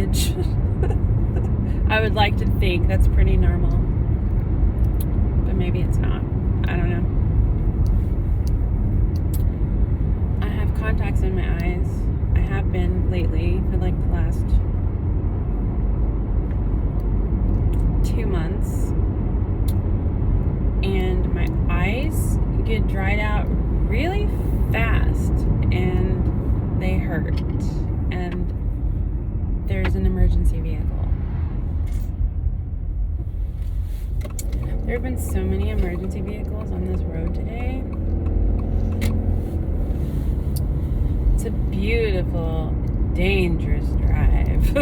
average. I would like to think that's pretty normal, but maybe it's not. I don't know. I have contacts in my eyes. I have been lately for like the last 2 months, and my eyes get dried out really fast and they hurt, and there's an emergency vehicle. There have been so many emergency vehicles on this road today. It's a beautiful, dangerous drive.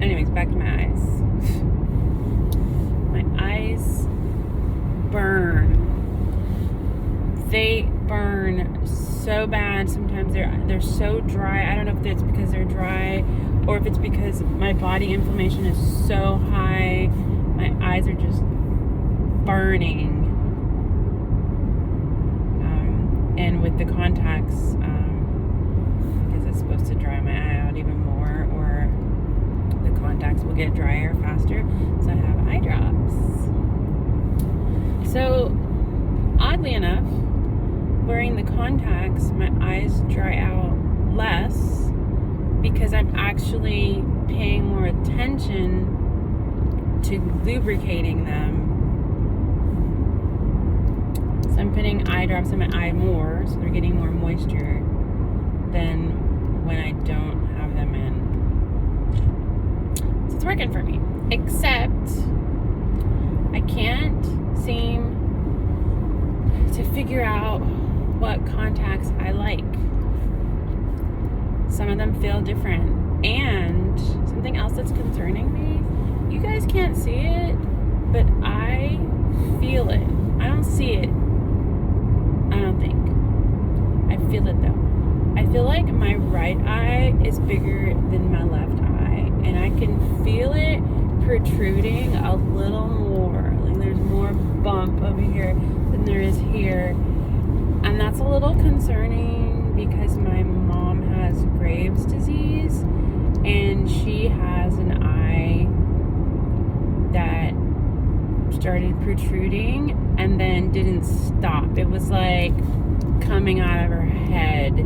Anyways, back to my eyes. My eyes burn. They burn so bad. Sometimes they're so dry. I don't know if it's because they're dry or if it's because my body inflammation is so high. My eyes are just burning. And with the contacts, because it's supposed to dry my eye out even more, or the contacts will get drier faster. So I have eye drops. So, oddly enough, wearing the contacts, my eyes dry out less because I'm actually paying more attention to lubricating them. So I'm putting eye drops in my eye more, so they're getting more moisture than when I don't have them in. So it's working for me. Except I can't seem to figure out what contacts I like. Some of them feel different. And something else that's concerning me, you guys can't see it, but I feel it. I don't see it. I don't think. I feel it though. I feel like my right eye is bigger than my left eye, and I can feel it protruding a little more. Like there's more bump over here than there is here. And that's a little concerning because my mom has Graves' disease, and she has an eye that started protruding and then didn't stop. It was like coming out of her head.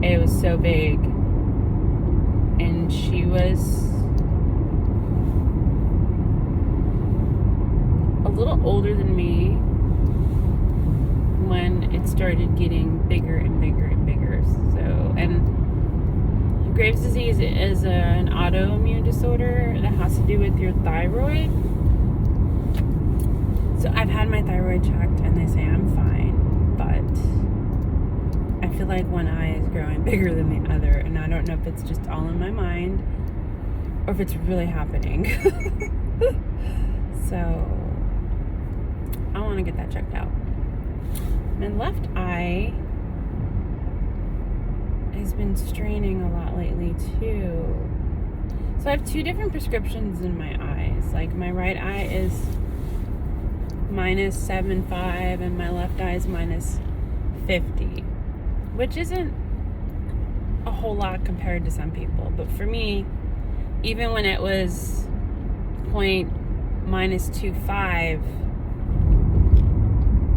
It was so big. And she was a little older than me when it started getting bigger and bigger and bigger. So, and Graves' disease is an autoimmune disorder that has to do with your thyroid. So I've had my thyroid checked and they say I'm fine, but I feel like one eye is growing bigger than the other, and I don't know if it's just all in my mind or if it's really happening. So I want to get that checked out. My left eye has been straining a lot lately too. So I have 2 different prescriptions in my eyes. Like my right eye is -7.5 and my left eye is -50, which isn't a whole lot compared to some people. But for me, even when it was -2.5,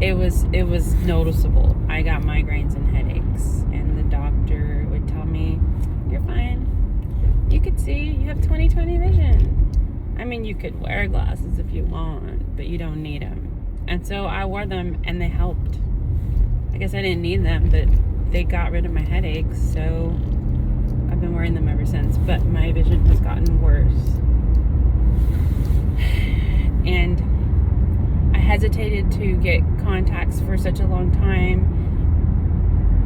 it was noticeable. I got migraines and headaches, and the doctor would tell me, "You're fine. You could see. You have 20/20 vision." I mean, you could wear glasses if you want, but you don't need them. And so I wore them, and they helped. I guess I didn't need them, but they got rid of my headaches, so I've been wearing them ever since. But my vision has gotten worse. And I hesitated to get contacts for such a long time,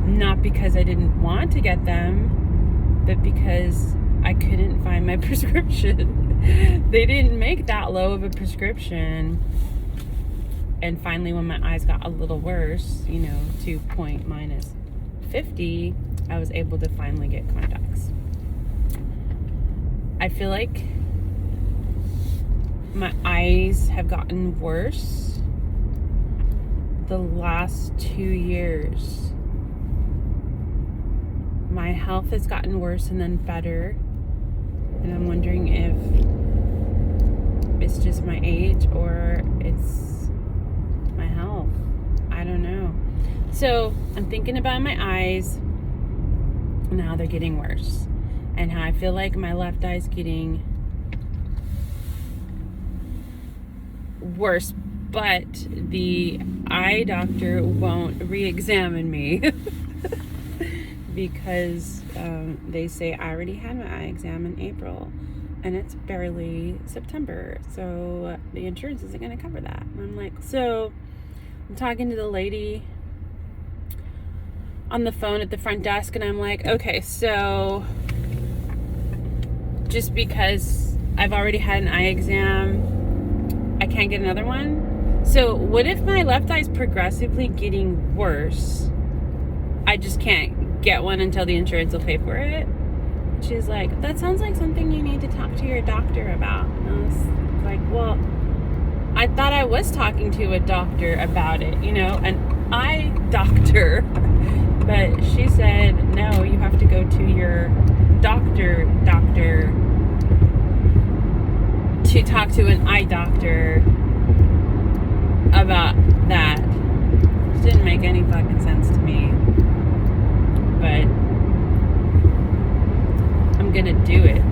not because I didn't want to get them, but because I couldn't find my prescription. They didn't make that low of a prescription. And finally, when my eyes got a little worse, to -50, I was able to finally get contacts. I feel like my eyes have gotten worse the last 2 years. my health has gotten worse and then better. And I'm wondering if it's just my age or it's my health. I don't know. So I'm thinking about my eyes and how they're getting worse. And how I feel like my left eye's getting worse. But the eye doctor won't re-examine me. Because they say I already had my eye exam in April and it's barely September, so the insurance isn't going to cover that. And I'm like, so I'm talking to the lady on the phone at the front desk, and I'm like, okay, so just because I've already had an eye exam, I can't get another one? So what if my left eye's progressively getting worse? I just can't get one until the insurance will pay for it? She's like, that sounds like something you need to talk to your doctor about. And I was like, well, I thought I was talking to a doctor about it, you know, an eye doctor. But she said, no, you have to go to your doctor to talk to an eye doctor about that. It didn't make any fucking sense to me. But I'm gonna do it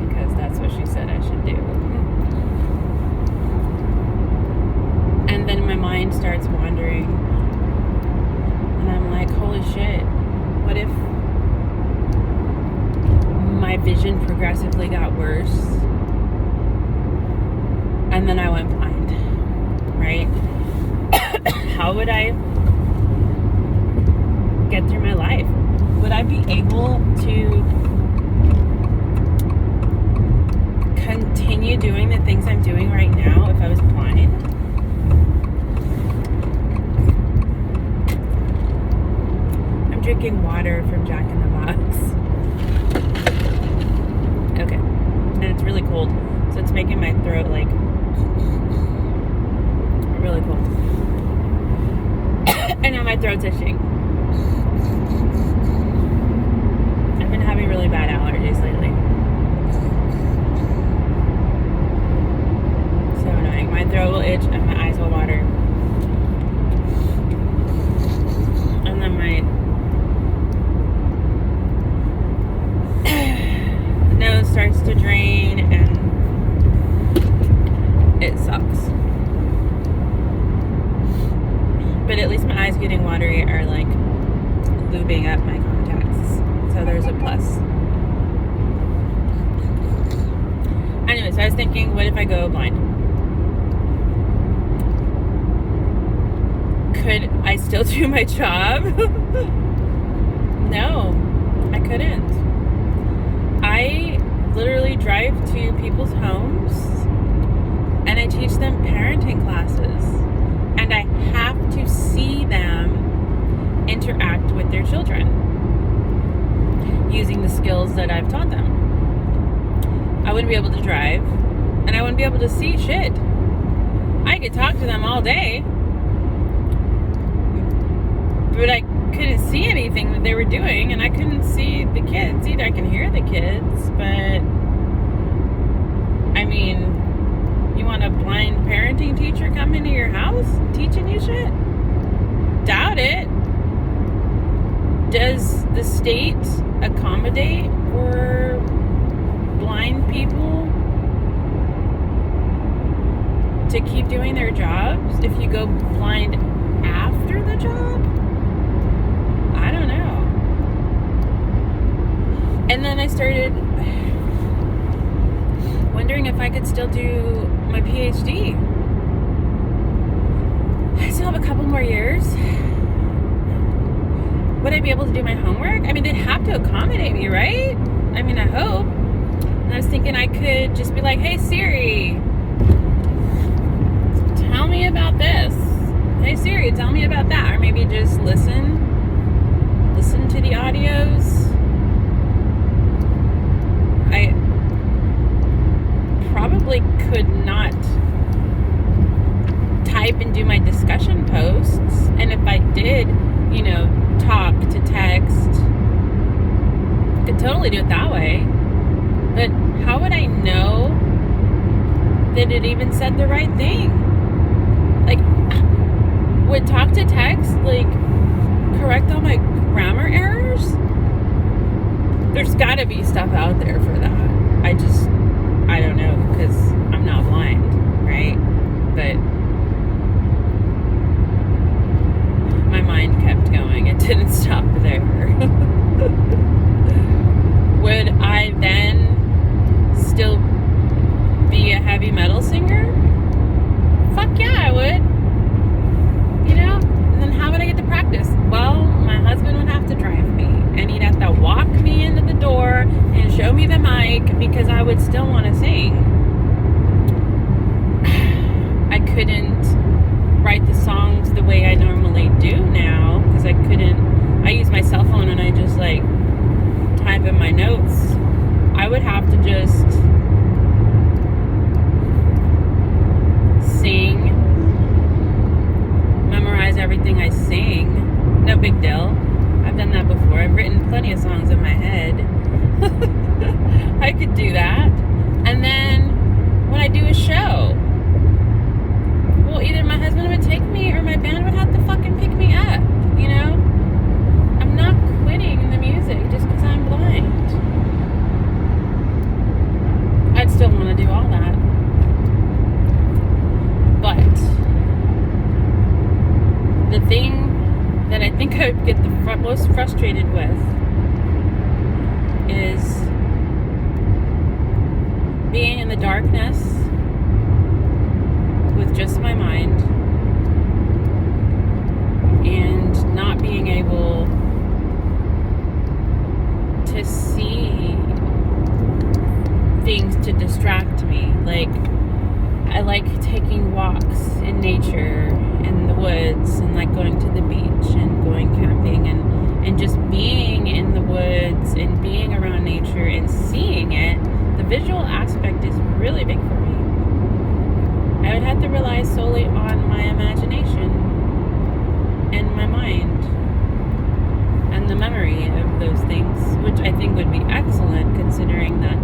because that's what she said I should do. And then my mind starts wandering and I'm like, holy shit, what if my vision progressively got worse and then I went blind, right? How would I get through my life? Would I be able to continue doing the things I'm doing right now if I was blind? I'm drinking water from Jack in the Box. Okay. And it's really cold, so it's making my throat like really cold. And now my throat's itching. I've been having really bad allergies lately. So annoying. My throat will itch and my eyes will water. And then my nose starts to drain and it sucks. But at least my eyes getting watery are like lubing up my contacts. So there's a plus. Anyways, I was thinking, what if I go blind? Could I still do my job? No, I couldn't. I literally drive to people's homes and I teach them parenting classes. And I have to see them interact with their children using the skills that I've taught them. I wouldn't be able to drive and I wouldn't be able to see shit. I could talk to them all day, but I couldn't see anything that they were doing, and I couldn't see the kids either. I can hear the kids, but I mean, you want a blind parenting teacher coming to your house teaching you shit? Doubt it. Does the state accommodate for blind people to keep doing their jobs if you go blind after the job? I don't know. And then I started wondering if I could still do my PhD. I still have a couple more years. Would I be able to do my homework? I mean, they'd have to accommodate me, right? I mean, I hope. And I was thinking I could just be like, hey, Siri, tell me about this. Hey, Siri, tell me about that. Or maybe just listen to the audios. I probably could not type and do my discussion posts. And if I did, you know, talk to text. I could totally do it that way. But how would I know that it even said the right thing? Like, would talk to text, like, correct all my grammar errors? There's gotta be stuff out there for that. I don't know, because I'm not blind, right? But my mind kept going. It didn't stop there. Would I then still be a heavy metal singer? Fuck yeah, I would. You know? And then how would I get to practice? Well, my husband would have to drive me, and he'd have to walk me into the door and show me the mic, because I would still want to sing. I couldn't write the songs the way I normally do now, because I use my cell phone and I just like type in my notes. I would have to just sing, memorize everything I sing. No big deal. I've done that before. I've written plenty of songs in my head. I could do that. And then when I do a show, well, either my husband would take me or my band would have to fucking pick me up, you know? I'm not quitting the music just because I'm blind. I'd still want to do all that. But the thing that I think I would get the most frustrated with is being in the darkness with just my mind and not being able to see things to distract me. Like, I like taking walks in nature, in the woods, and like going to the beach and going camping and just being in the woods and being around nature and seeing it. The visual aspect is really big for me. I would have to rely solely on my imagination and my mind and the memory of those things, which I think would be excellent, considering that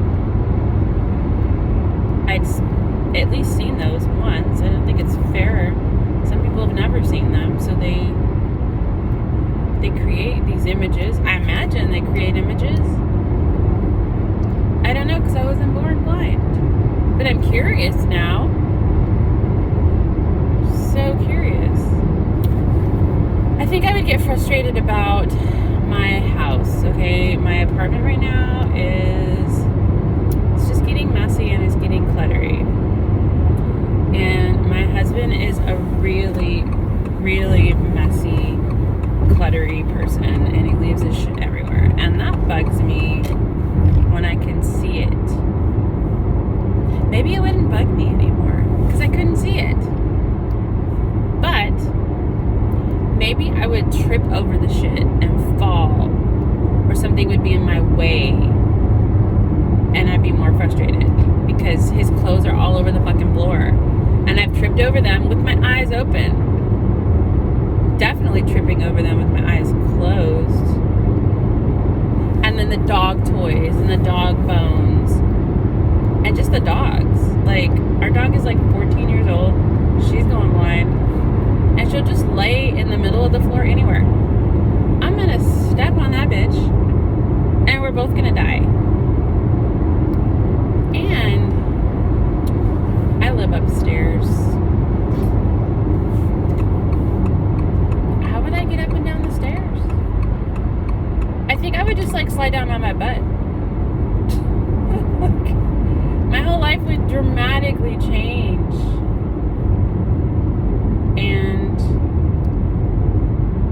I'd at least seen those once. I don't think it's fair. Some people have never seen them, so they create these images. I imagine they create images. I don't know, because I wasn't born blind. But I'm curious now. So curious. I think I would get frustrated about my house, okay? My apartment right now it's just getting messy and it's getting cluttery. And my husband is a really, really messy, cluttery person, and he leaves his shit everywhere. And that bugs me when I can see it. Maybe it wouldn't bug me anymore because I couldn't see it. But maybe I would trip over the shit and fall, or something would be in my way, and I'd be more frustrated because his clothes are all over the fucking floor. And I've tripped over them with my eyes open. Definitely tripping over them with my eyes closed. And then the dog toys and the dog bones. And just the dogs. Like, our dog is like 14 years old. She's going blind. And she'll just lay in the middle of the floor anywhere. I'm gonna step on that bitch. And we're both gonna die. And I live upstairs. How would I get up and down the stairs? I think I would just like slide down on my butt. My whole life would dramatically change. And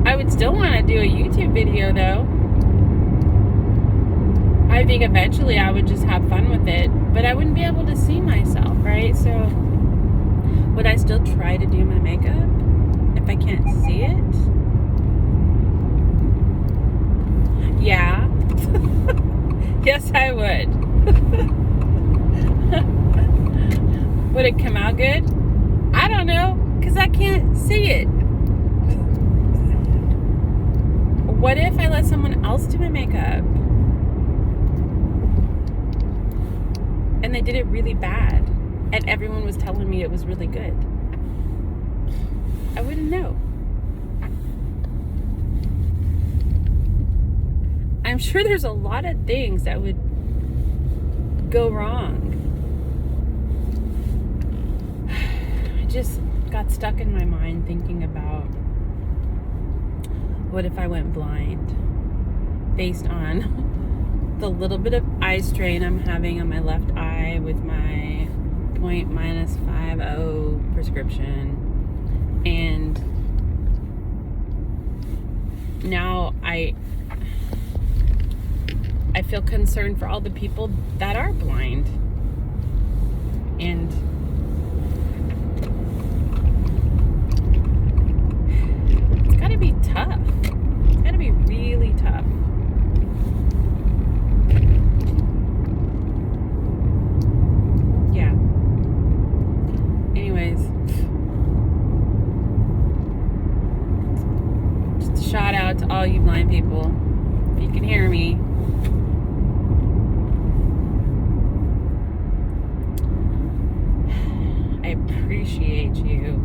I would still want to do a YouTube video though. I think eventually I would just have fun with it, but I wouldn't be able to see myself, right? So would I still try to do my makeup if I can't see it? Yeah. Yes, I would. Would it come out good? I don't know, because I can't see it. What if I let someone else do my makeup and they did it really bad and everyone was telling me it was really good? I wouldn't know. I'm sure there's a lot of things that would go wrong. I just got stuck in my mind thinking about, what if I went blind based on the little bit of eye strain I'm having on my left eye with my .-50 prescription, and now I feel concerned for all the people that are blind, and it's gotta be tough. It's gotta be really tough. Yeah. Anyways, just a shout out to all you blind people. If you can hear me, I appreciate you.